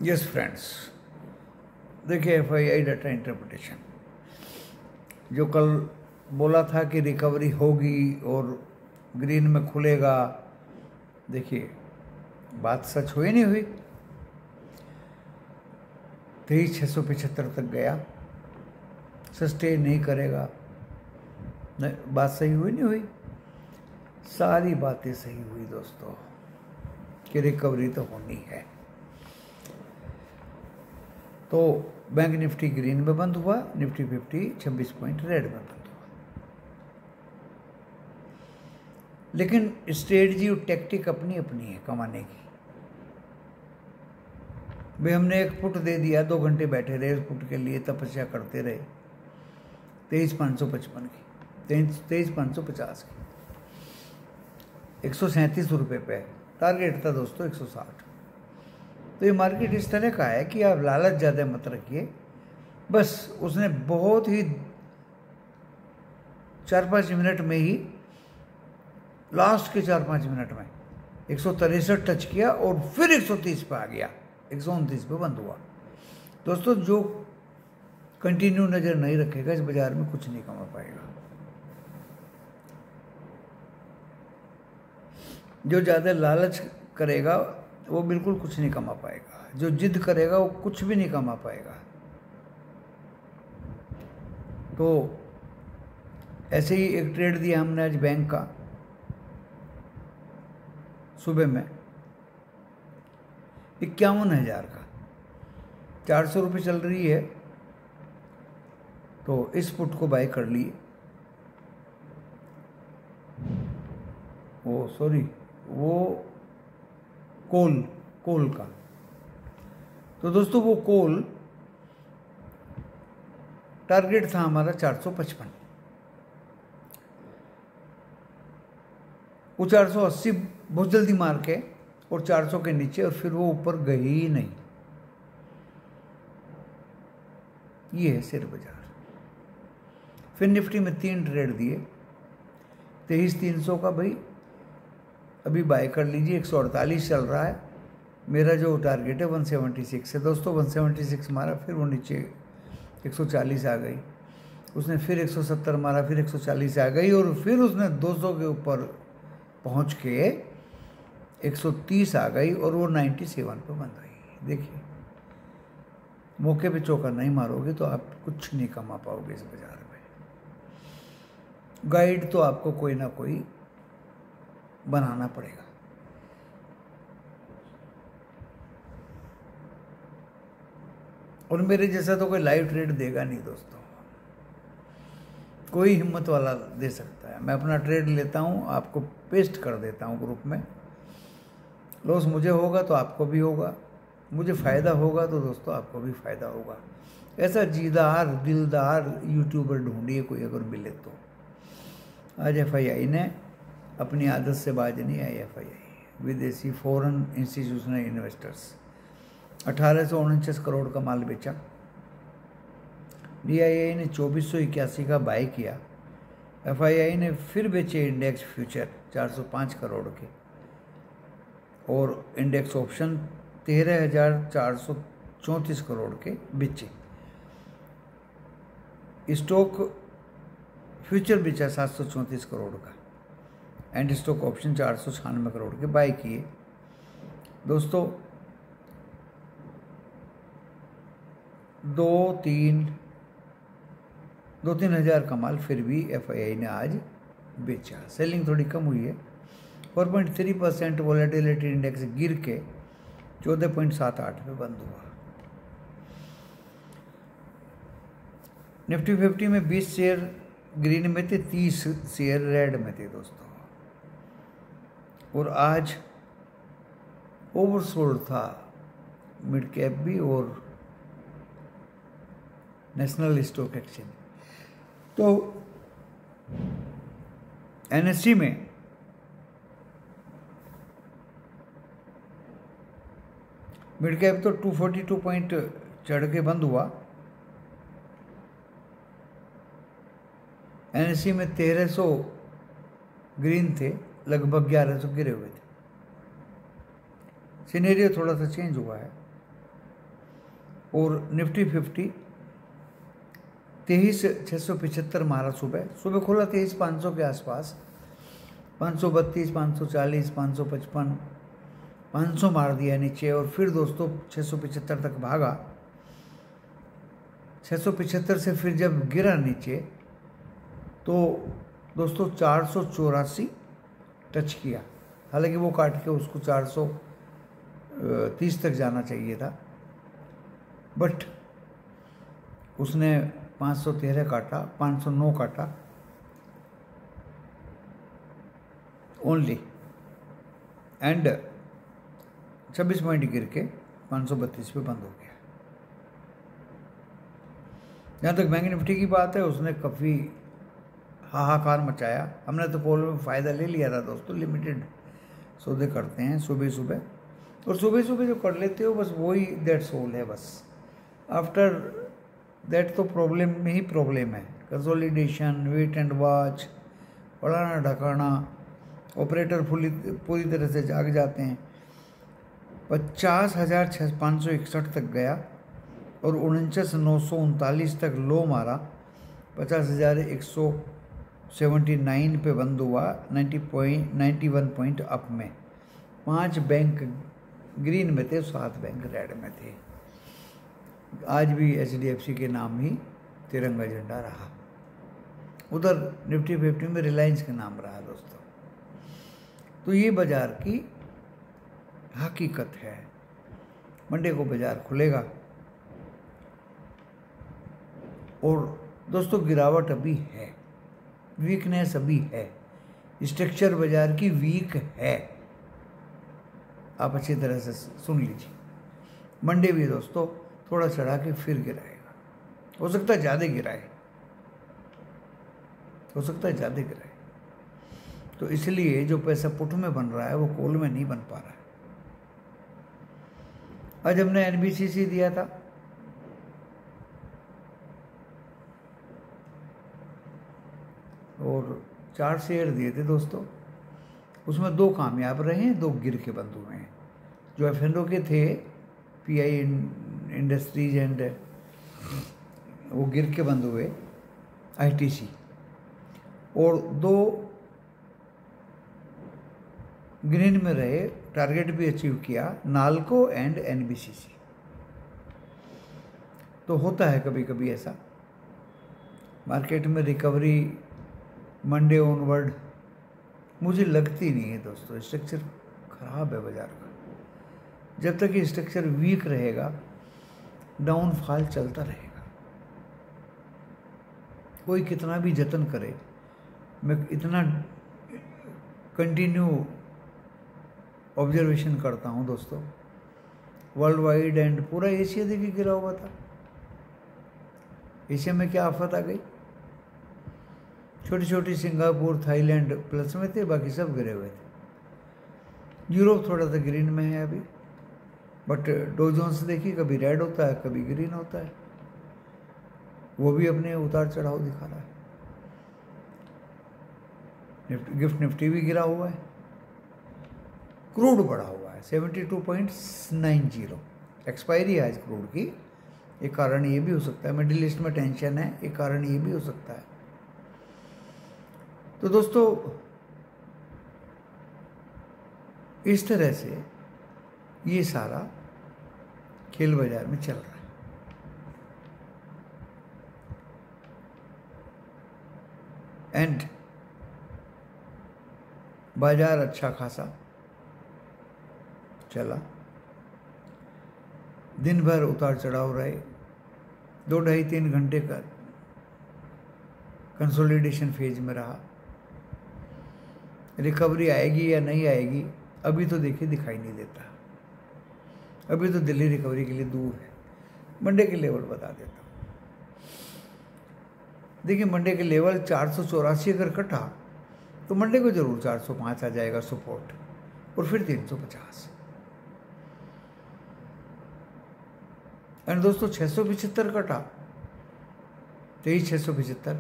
Yes friends, देखिए FII data interpretation जो कल बोला था कि रिकवरी होगी और ग्रीन में खुलेगा, देखिए बात सच हुई नहीं हुई। 23,675 तक गया, सस्टेन नहीं करेगा, नहीं बात सही हुई नहीं हुई। सारी बातें सही हुई दोस्तों कि रिकवरी तो होनी है। तो बैंक निफ्टी ग्रीन में बंद हुआ, निफ्टी 50 26 पॉइंट रेड में बंद हुआ। लेकिन स्ट्रेटजी और टैक्टिक अपनी अपनी है कमाने की। भाई हमने एक पुट दे दिया, 2 घंटे बैठे रहे उस पुट के लिए, तपस्या करते रहे 23,555 की, 23,550 की, 137 रुपये पे टारगेट था दोस्तों 160। तो ये मार्केट इस तरह का है कि आप लालच ज़्यादा मत रखिए। बस उसने बहुत ही 4-5 मिनट में ही, लास्ट के 4-5 मिनट में 163 टच किया और फिर 130 पे आ गया, 129 पे बंद हुआ। दोस्तों जो कंटिन्यू नज़र नहीं रखेगा इस बाजार में कुछ नहीं कमा पाएगा। जो ज़्यादा लालच करेगा वो बिल्कुल कुछ नहीं कमा पाएगा, जो जिद करेगा वो कुछ भी नहीं कमा पाएगा। तो ऐसे ही एक ट्रेड दिया हमने आज बैंक का, सुबह में 51,000 का, 400 रुपये चल रही है। तो इस पुट को बाय कर लिए, वो कोल का। तो दोस्तों वो कोल टारगेट था हमारा 455, वो 480 बहुत जल्दी मार के और 400 के नीचे, और फिर वो ऊपर गई ही नहीं। ये है शेयर बाजार। फिर निफ्टी में 3 ट्रेड दिए, 23,300 का भाई अभी बाय कर लीजिए, 148 चल रहा है। मेरा जो टारगेट है 176 है दोस्तों, 176 मारा, फिर वो नीचे 140 आ गई, उसने फिर 170 मारा, फिर 140 आ गई, और फिर उसने 200 के ऊपर पहुंच के 130 आ गई और वो 97 पे बंद हुई। देखिए मौके पे चौका नहीं मारोगे तो आप कुछ नहीं कमा पाओगे इस बाजार में। गाइड तो आपको कोई ना कोई बनाना पड़ेगा। और मेरे जैसा तो कोई लाइव ट्रेड देगा नहीं दोस्तों, कोई हिम्मत वाला दे सकता है। मैं अपना ट्रेड लेता हूँ, आपको पेस्ट कर देता हूँ ग्रुप में। लॉस मुझे होगा तो आपको भी होगा, मुझे फ़ायदा होगा तो दोस्तों आपको भी फ़ायदा होगा। ऐसा जीदार दिलदार यूट्यूबर ढूंढिए कोई अगर मिले तो। आज FII ने अपनी आदत से बाज नहीं आई। FII विदेशी फॉरेन इंस्टीट्यूशनल इन्वेस्टर्स 1849 करोड़ का माल बेचा। DII ने 2481 का बाय किया। FII ने फिर बेचे इंडेक्स फ्यूचर 405 करोड़ के, और इंडेक्स ऑप्शन 13,434 करोड़ के बेचे। स्टॉक फ्यूचर बेचा 734 करोड़ का, एंड स्टॉक ऑप्शन 496 करोड़ के बाय किए। दोस्तों 2-3 हज़ार का माल फिर भी FII ने आज बेचा। सेलिंग थोड़ी कम हुई है, 4.3% वॉलेटिलिटी इंडेक्स गिर के 14.78 पे बंद हुआ। निफ्टी 50 में 20 शेयर ग्रीन में थे, 30 शेयर रेड में थे दोस्तों। और आज ओवरसोल्ड था मिड कैप भी और नेशनल स्टॉक एक्सचेंज। तो NSE में मिड कैप तो 242 पॉइंट चढ़ के बंद हुआ। NSE में 1300 ग्रीन थे, लगभग 1100 गिरे हुए थे। सिनेरियो थोड़ा सा चेंज हुआ है। और निफ्टी 50 23,675 मारा। सुबह खुला 23,500 के आसपास, 532, 540, 555, 500 मार दिया नीचे और फिर दोस्तों 675 तक भागा। 675 से फिर जब गिरा नीचे तो दोस्तों 484 टच किया। हालांकि वो काट के उसको 430 तक जाना चाहिए था, बट उसने 513 काटा, 509 काटा ओनली, एंड 26 पॉइंट गिर के 532 पे बंद हो गया। जहाँ तक बैंक निफ्टी की बात है, उसने काफ़ी हाहाकार मचाया। हमने तो कॉल में फ़ायदा ले लिया था दोस्तों, लिमिटेड सौदे करते हैं सुबह सुबह, और सुबह सुबह जो कर लेते हो बस वही दैट्स ऑल है। बस आफ्टर दैट तो प्रॉब्लम में ही प्रॉब्लम है। कंसोलिडेशन, वेट एंड वॉच, पढ़ाना ढकाना, ऑपरेटर पूरी तरह से जाग जाते हैं। 50,561 तक गया और 49,939 तक लो मारा। 50,179 पे बंद हुआ, 91 पॉइंट अप में। 5 बैंक ग्रीन में थे, 7 बैंक रेड में थे। आज भी HDFC के नाम ही तिरंगा झंडा रहा। उधर निफ्टी 50 में रिलायंस का नाम रहा दोस्तों। तो ये बाजार की हकीकत है। मंडे को बाजार खुलेगा और दोस्तों गिरावट अभी है, वीकनेस अभी है, स्ट्रक्चर बाजार की वीक है। आप अच्छी तरह से सुन लीजिए। मंडे भी दोस्तों थोड़ा चढ़ा के फिर गिराएगा, हो सकता है ज़्यादा गिराए, हो सकता है ज़्यादा गिराए। तो इसलिए जो पैसा पुट में बन रहा है वो कॉल में नहीं बन पा रहा है। आज हमने NBCC दिया था, और 4 शेयर दिए थे दोस्तों। उसमें 2 कामयाब रहे हैं, 2 गिर के बंद हुए हैं। जो F&O के थे, PI इंडस्ट्रीज एंड वो गिर के बंद हुए, ITC, और 2 ग्रीन में रहे, टारगेट भी अचीव किया, नाल्को एंड NBCC। तो होता है कभी कभी ऐसा, मार्केट में रिकवरी मंडे ऑनवर्ड मुझे लगती नहीं है दोस्तों। स्ट्रक्चर खराब है बाजार का। जब तक ये स्ट्रक्चर वीक रहेगा, डाउनफॉल चलता रहेगा। कोई कितना भी जतन करे, मैं इतना कंटिन्यू ऑब्जर्वेशन करता हूँ दोस्तों। वर्ल्ड वाइड एंड पूरा एशिया देखिए गिरा हुआ था। एशिया में क्या आफत आ गई? छोटी छोटी सिंगापुर, थाईलैंड प्लस में थे, बाकी सब गिरे हुए थे। यूरोप थोड़ा सा ग्रीन में है अभी, बट डो जोन्स देखिए कभी रेड होता है, कभी ग्रीन होता है। वो भी अपने उतार चढ़ाव दिखा रहा है। गिफ्ट निफ्टी भी गिरा हुआ है। क्रूड बढ़ा हुआ है 72.90। एक्सपायरी है आज क्रूड की। एक कारण ये भी हो सकता है, मिडिल ईस्ट में टेंशन है, एक कारण ये भी हो सकता है। तो दोस्तों इस तरह से ये सारा खेल बाजार में चल रहा है। एंड बाजार अच्छा खासा चला, दिन भर उतार चढ़ाव रहे। 2, 2.5, 3 घंटे का कंसोलिडेशन फेज में रहा। रिकवरी आएगी या नहीं आएगी अभी तो देखिए दिखाई नहीं देता। अभी तो दिल्ली रिकवरी के लिए दूर है। मंडे के लेवल बता देता हूँ। देखिए मंडे के लेवल 484 अगर कटा तो मंडे को जरूर 405 आ जाएगा सपोर्ट, और फिर 350। एंड दोस्तों 675 कटा, 23,675,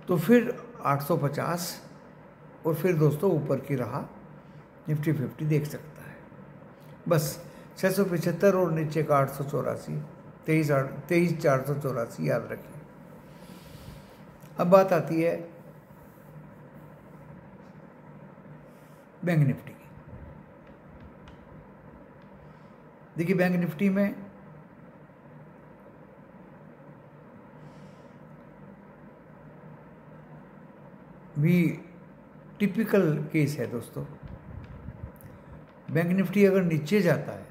तो फिर 850, और फिर दोस्तों ऊपर की रहा निफ्टी 50 देख सकता है। बस 675 और नीचे का 884 23,484 याद रखिए। अब बात आती है बैंक निफ्टी की। देखिए बैंक निफ्टी में भी टिपिकल केस है दोस्तों। बैंक निफ्टी अगर नीचे जाता है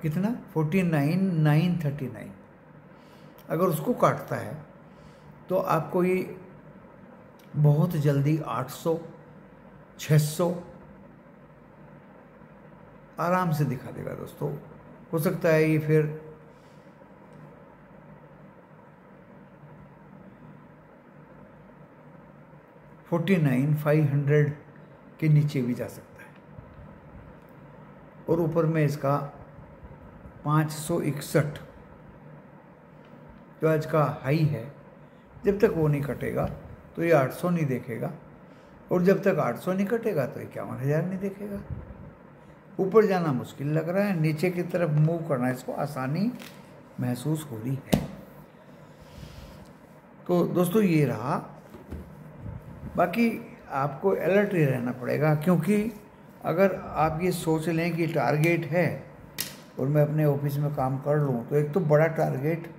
कितना 49,939, अगर उसको काटता है तो आपको ये बहुत जल्दी 800 600 आराम से दिखा देगा दोस्तों। हो सकता है ये फिर 49,500 के नीचे भी जा सकता है, और ऊपर में इसका 561 जो आज का हाई है, जब तक वो नहीं कटेगा तो ये 800 नहीं देखेगा, और जब तक 800 नहीं कटेगा तो 51,000 नहीं देखेगा। ऊपर जाना मुश्किल लग रहा है, नीचे की तरफ मूव करना इसको आसानी महसूस हो रही है। तो दोस्तों ये रहा। बाकी आपको अलर्ट ही रहना पड़ेगा, क्योंकि अगर आप ये सोच लें कि टारगेट है और मैं अपने ऑफिस में काम कर लूँ तो एक तो बड़ा टारगेट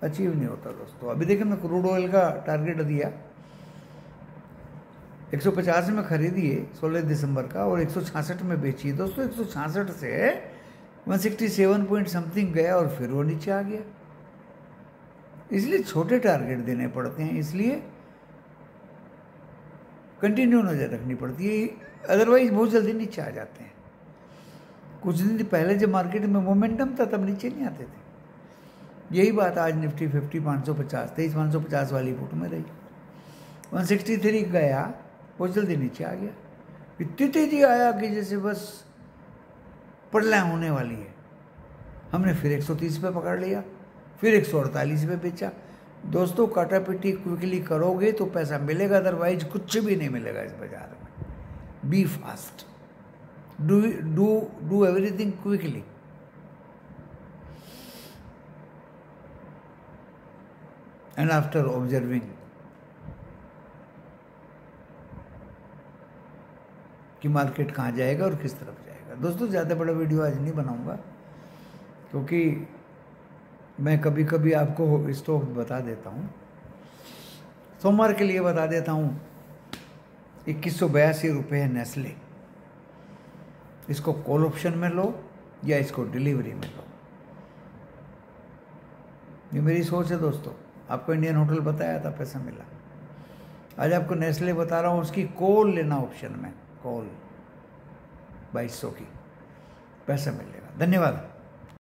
अचीव नहीं होता दोस्तों। अभी देखिए मैं क्रूड ऑयल का टारगेट दिया 150 में खरीदी है 16 दिसंबर का, और 166 में बेची है दोस्तों। 166 से 167 पॉइंट समथिंग गया और फिर वो नीचे आ गया। इसलिए छोटे टारगेट देने पड़ते हैं, इसलिए कंटिन्यू नजर रखनी पड़ती है, अदरवाइज बहुत जल्दी नीचे आ जाते हैं। कुछ दिन पहले जब मार्केट में मोमेंटम था तब नीचे नहीं आते थे। यही बात आज निफ्टी 50 550 23,550 वाली फुट में रही। 163 गया, बहुत जल्दी नीचे आ गया। इतनी तेजी आया कि जैसे बस प्रलय होने वाली है। हमने फिर 130 पे पकड़ लिया, फिर 148 पे बेचा। दोस्तों काटा पिटी क्विकली करोगे तो पैसा मिलेगा, अदरवाइज कुछ भी नहीं मिलेगा इस बाजार में। Be fast, do everything quickly. And after observing कि मार्केट कहाँ जाएगा और किस तरफ जाएगा। दोस्तों ज़्यादा बड़ा वीडियो आज नहीं बनाऊंगा, क्योंकि मैं कभी कभी आपको स्टॉक बता देता हूँ। सोमवार के लिए बता देता हूँ 2182 रुपये है नेस्ले। इसको कॉल ऑप्शन में लो या इसको डिलीवरी में लो, ये मेरी सोच है दोस्तों। आपको इंडियन होटल बताया था, पैसा मिला। आज आपको नेस्ले बता रहा हूँ, उसकी कॉल लेना ऑप्शन में, कॉल 2200 की, पैसा मिलेगा। धन्यवाद।